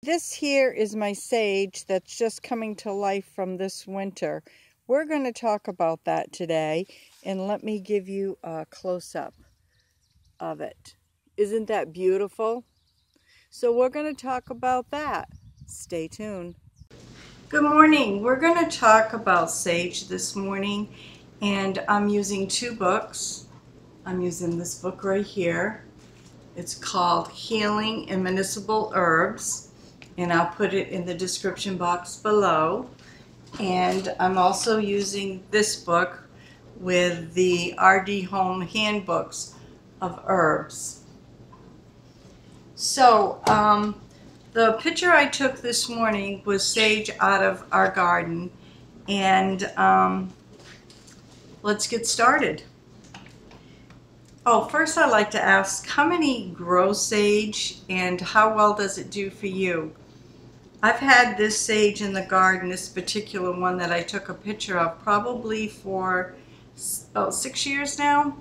This here is my sage that's just coming to life from this winter. We're going to talk about that today, and let me give you a close-up of it. Isn't that beautiful? So we're going to talk about that. Stay tuned. Good morning. We're going to talk about sage this morning, and I'm using two books. I'm using this book right here. It's called Healing and Medicinal Herbs, and I'll put it in the description box below. And I'm also using this book with the RD Home Handbooks of Herbs. So the picture I took this morning was sage out of our garden, and let's get started. Oh, first I'd like to ask, how many grow sage and how well does it do for you? I've had this sage in the garden, this particular one that I took a picture of, probably for about 6 years now.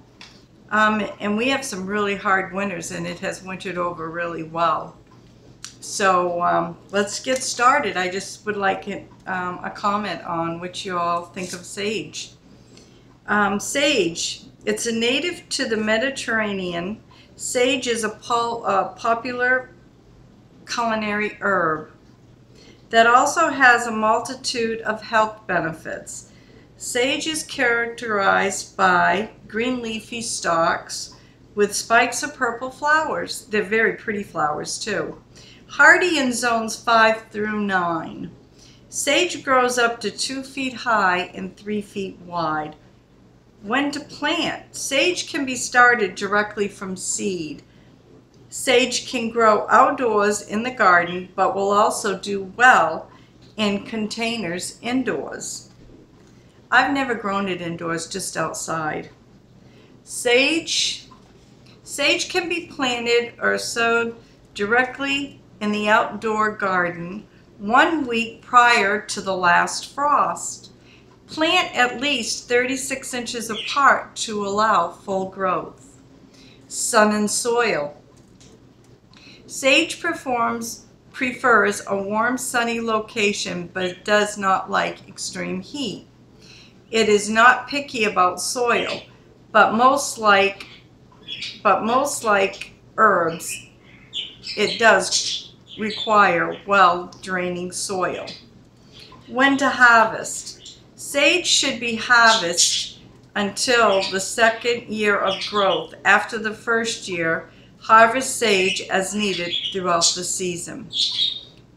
And we have some really hard winters, and it has wintered over really well. So let's get started. I just would like a comment on what you all think of sage. Sage, it's a native to the Mediterranean. Sage is a popular culinary herb that also has a multitude of health benefits. Sage is characterized by green leafy stalks with spikes of purple flowers. They're very pretty flowers too. Hardy in zones 5 through 9. Sage grows up to 2 feet high and 3 feet wide. When to plant? Sage can be started directly from seed. Sage can grow outdoors in the garden, but will also do well in containers indoors. I've never grown it indoors, just outside. Sage can be planted or sowed directly in the outdoor garden 1 week prior to the last frost. Plant at least 36 inches apart to allow full growth. Sun and soil. Sage prefers a warm, sunny location, but does not like extreme heat. It is not picky about soil, but most like herbs, it does require well-draining soil. When to harvest? Sage should be harvested until the 2nd year of growth. After the 1st year, harvest sage as needed throughout the season.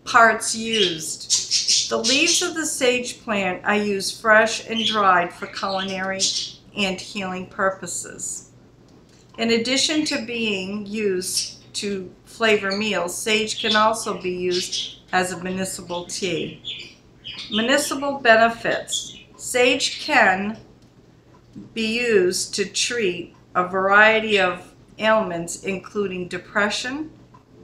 Parts used. The leaves of the sage plant are used fresh and dried for culinary and healing purposes. In addition to being used to flavor meals, sage can also be used as a medicinal tea. Medicinal benefits. Sage can be used to treat a variety of ailments including depression,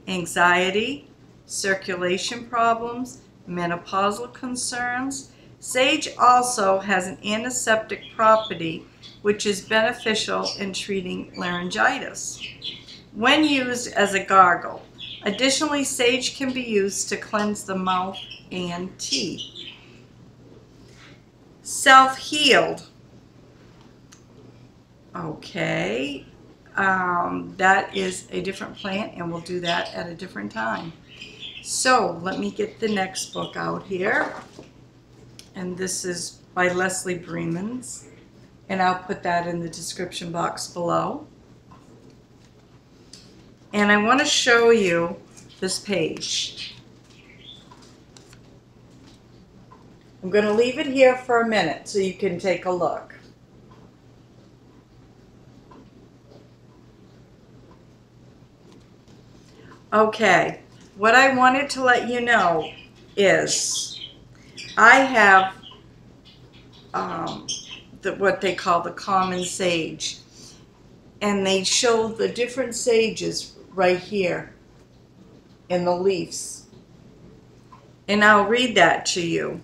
anxiety, circulation problems, menopausal concerns. Sage also has an antiseptic property which is beneficial in treating laryngitis when used as a gargle. Additionally, sage can be used to cleanse the mouth and teeth. Self-healed. Okay. That is a different plant, and we'll do that at a different time. So let me get the next book out here, and this is by Lesley Bremness, and I'll put that in the description box below. And I want to show you this page. I'm going to leave it here for a minute so you can take a look. Okay, what I wanted to let you know is I have what they call the common sage, and they show the different sages right here in the leaves, and I'll read that to you.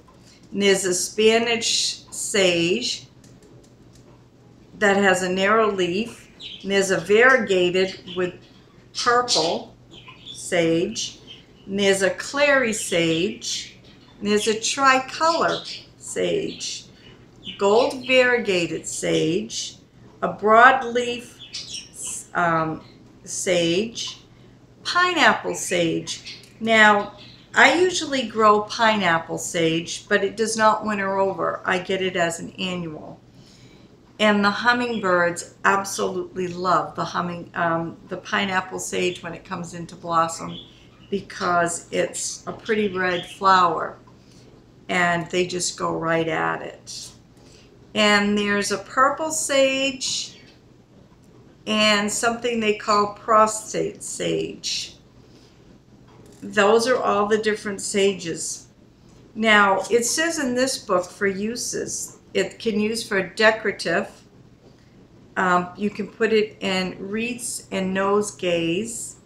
And there's a Spanish sage that has a narrow leaf, and there's a variegated with purple sage. And there's a clary sage. And there's a tricolor sage. Gold variegated sage. A broadleaf sage. Pineapple sage. Now, I usually grow pineapple sage, but it does not winter over. I get it as an annual. And the hummingbirds absolutely love the pineapple sage when it comes into blossom, because it's a pretty red flower and they just go right at it. And there's a purple sage and something they call prostate sage. Those are all the different sages. Now, it says in this book for uses, it can use for decorative. You can put it in wreaths and nosegays.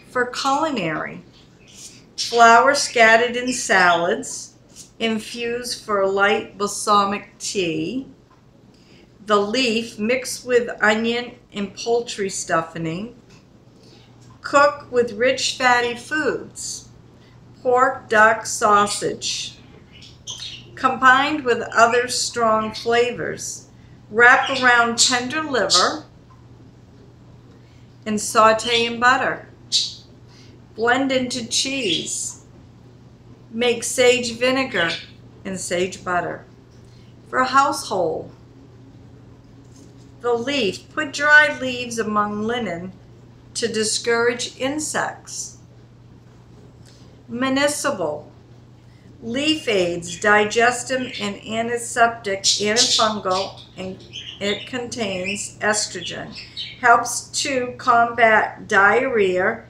For culinary, flowers scattered in salads, infused for light balsamic tea. The leaf mixed with onion and poultry stuffing. Cook with rich fatty foods, pork, duck, sausage. Combined with other strong flavors, wrap around tender liver and saute in butter. Blend into cheese. Make sage vinegar and sage butter. For household, the leaf, put dry leaves among linen to discourage insects. Medicinal, leaf aids, digestive and antiseptic, antifungal, and it contains estrogen. Helps to combat diarrhea,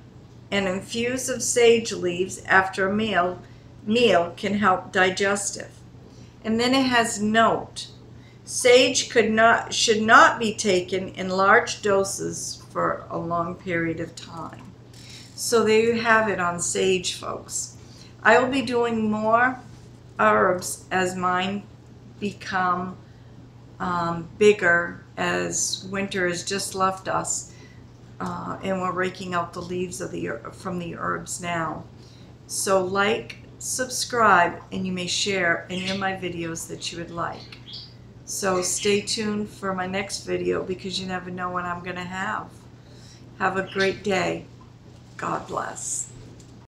and infuse of sage leaves after a meal can help digestive. And then it has note. Sage should not be taken in large doses for a long period of time. So there you have it on sage, folks. I will be doing more herbs as mine become bigger, as winter has just left us, and we're raking out the leaves of from the herbs now. So like, subscribe, and you may share any of my videos that you would like. So stay tuned for my next video, because you never know when I'm going to have. Have a great day. God bless.